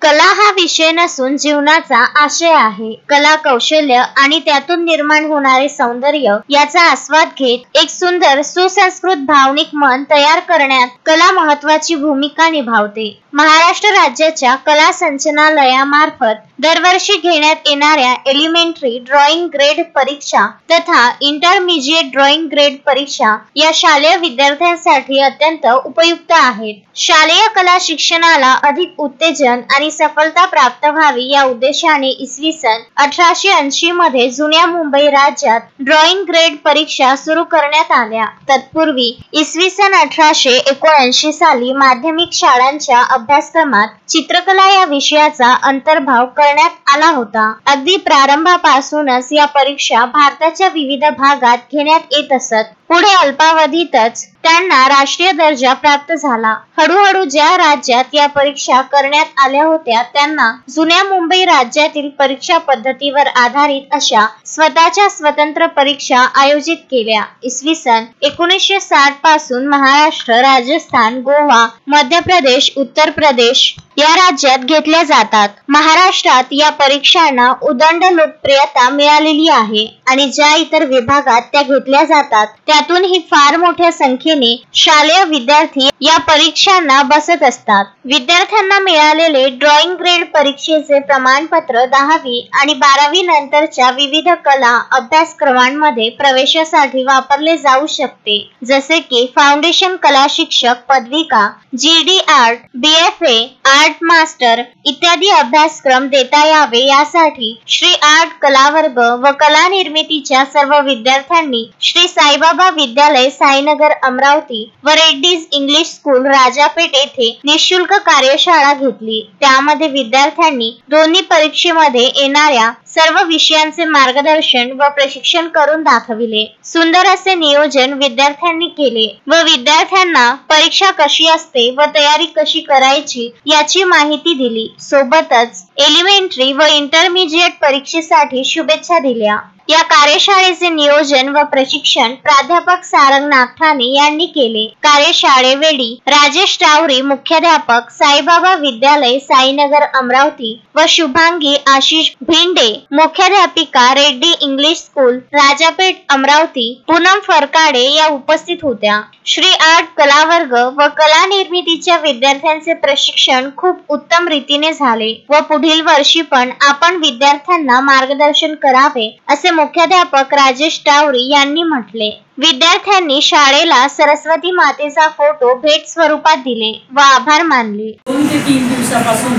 कला हा विषय नसून जीवनाचा आशय आहे। कला कौशल्य आणि त्यातून निर्माण होणारे सौंदर्य याचा आस्वाद घेत एक सुंदर सुसंस्कृत भावनिक मन तयार करण्यात कला महत्त्वाची भूमिका निभावते। महाराष्ट्र राज्याच्या कला संचालनालयामार्फत दरवर्षी घेण्यात येणाऱ्या एलिमेंटरी ड्रॉइंग ग्रेड परीक्षा तथा इंटरमिजिएट ड्रॉइंग ग्रेड परीक्षा या शालेय विद्यार्थ्यांसाठी अत्यंत उपयुक्त आहेत। शालेय कला शिक्षणाला अधिक उत्तेजन आणि सफलता प्राप्त व्हावी या उद्देशाने इसवी सन 1880 मध्ये जुन्या मुंबई राज्यात ड्रॉइंग ग्रेड परीक्षा सुरू करण्यात आल्या। तत्पूर्वी इसवी सन 1879 साली माध्यमिक शाळांच्या अभ्यासक्रमात चित्रकला या विषयाचा अंतर्भाव करण्यात आला होता। अगदी प्रारंभापासूनच या परीक्षा भारताच्या विविध भागात घेण्यात येत असत। पुढे अल्पावधीतच त्यांना राष्ट्रीय दर्जा प्राप्त झाला। हळूहळू ज्या राज्यात या परीक्षा करण्यात आल्या होत्या त्यांना जुन्या मुंबई राज्यातील परीक्षा पद्धतीवर आधारित अशा स्वतःच्या स्वतंत्र परीक्षा आयोजित केल्या। इसवी सन 1960 पासून महाराष्ट्र, राजस्थान, गोवा, मध्य प्रदेश, उत्तर प्रदेश या राज्यात घेतल्या जातात। महाराष्ट्रात या परीक्षांना उदंड लोकप्रियता मिळालेली आहे आणि ज्या इतर विभागात त्या घेतल्या जातात त्यातूनही फार मोठ्या संख्येने शालेय विद्यार्थी या परीक्षांना बसत असतात। विद्यार्थ्यांना मिळालेले ड्रॉइंग ग्रेड परीक्षेचे प्रमाणपत्र 10वी आणि 12वी नंतरच्या विविध कला अभ्यासक्रमांमध्ये प्रवेशासाठी वापरले जाऊ शकते, जसे की फाउंडेशन कला शिक्षक पदविका, GD art, BFA art master इत्यादी अभ्यासक्रम देता यावे यासाठी श्री आर्ट कला वर्ग व कला निर्मितीच्या सर्व विद्यार्थ्यांनी श्री साईबाबा विद्यालय साईनगर अमरावती व रेड्डीज इंग्लिश स्कूल राजापेठ येथे निशुल्क कार्यशाळा घेतली। त्यामध्ये विद्यार्थ्यांनी दोन्ही परीक्षेमध्ये येणाऱ्या सर्व विषयांचे मार्गदर्शन व प्रशिक्षण करून दाखविले। सुंदर असे नियोजन विद्यार्थ्यांनी केले व विद्यार्थ्यांना परीक्षा कशी असते व तयारी कशी करायची याची माहिती दिली। सोबतच एलिमेंटरी व इंटरमिजिएट परीक्षेसाठी शुभेच्छा दिल्या। या कार्यशाळेचे नियोजन व प्रशिक्षण प्राध्यापक सारंग नागठाणे यांनी केले। कार्यशाळेवेळी राजेश टावरी मुख्याध्यापक साईबाबा विद्यालय साईनगर अमरावती व शुभांगी आशिष भिंडे मुख्याध्यापिका रेड्डी इंग्लिश स्कूल राजापेठ अमरावती पूनम फरकाडे या उपस्थित होत्या। श्री आर्ट कला वर्ग व कला निर्मितीच्या विद्यार्थ्यांचे प्रशिक्षण खूप उत्तम रीतीने झाले व पुढील वर्षी पण आपण विद्यार्थ्यांना मार्गदर्शन करावे असे मुख्याध्यापक राजेश टावरी यांनी म्हटले। विद्यार्थ्यांनी शाळेला सरस्वती मातेचा फोटो भेट स्वरूपात दिले व आभार मानले। 2 ते 3 दिवसापासून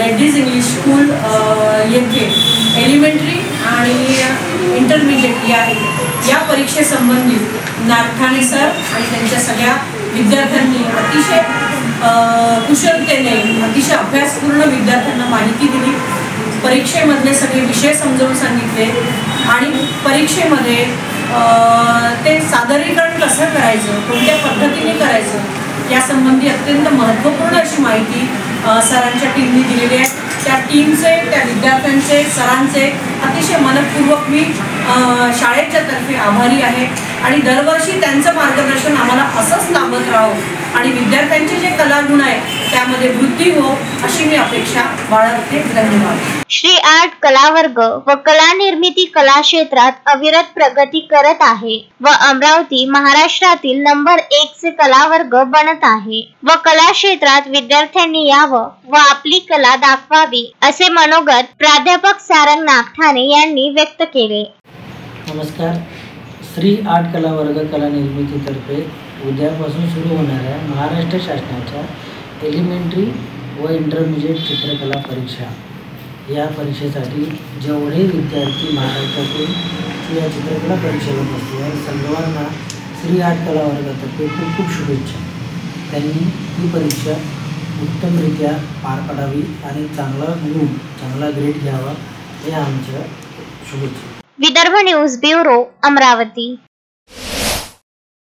रेड्डीज इंग्लिश स्कूल येथे एलिमेंटरी आणि इंटरमिजिएट या परीक्षेसंबंधित नागठाणे सर आणि त्यांच्या सगळ्या विद्यार्थ्यांनी अतिशय कुशलतेने अतिशय अभ्यासपूर्ण विद्यार्थ्यांना माहिती दिली। परीक्षेमधले सगळे विषय समजावून सांगितले आणि परीक्षेमध्ये ते सादरीकरण कसं करायचं, कोणत्या पद्धतीने करायचं यासंबंधी अत्यंत महत्त्वपूर्ण अशी माहिती सरांच्या टीमने दिलेली आहे। त्या टीमचे, त्या विद्यार्थ्यांचे, सरांचे अतिशय मनपूर्वक मी शाळेच्या तर्फे आभारी आहे आणि दरवर्षी त्यांचं मार्गदर्शन आम्हाला असंच लाभत राहो आणि विद्यार्थ्यांचे जे कलागुण आहे त्यामध्ये वृद्धी हो अशी मी अपेक्षा बाळगते। धन्यवाद। श्री आर्ट कला वर्ग व कला निर्मिती कला क्षेत्रात अविरत प्रगती करत आहे व अमरावती महाराष्ट्रातील नंबर 1 चे कला वर्ग बनत आहे व कला क्षेत्रात विद्यार्थ्यांनी यावं व आपली कला दाखवावी असे मनोगत प्राध्यापक सारंग नागठाणे यांनी व्यक्त केले। नमस्कार। श्री आर्ट कला वर्ग कला निर्मितीतर्फे उद्यापासून सुरू होणाऱ्या महाराष्ट्र शासनाच्या एलिमेंटरी व इंटरमिजिएट चित्रकला परीक्षा या परीक्षेसाठी जेवढे विद्यार्थी महाराष्ट्रातून या चित्रकला परीक्षेला बसले आणि सर्वांना श्री आर्ट कला वर्गातर्फे खूप खूप शुभेच्छा। त्यांनी ही परीक्षा उत्तमरित्या पार पाडावी आणि चांगला ग्रेड घ्यावा हे आमच्या शुभेच्छा। Vidarbha news bureau Amravati.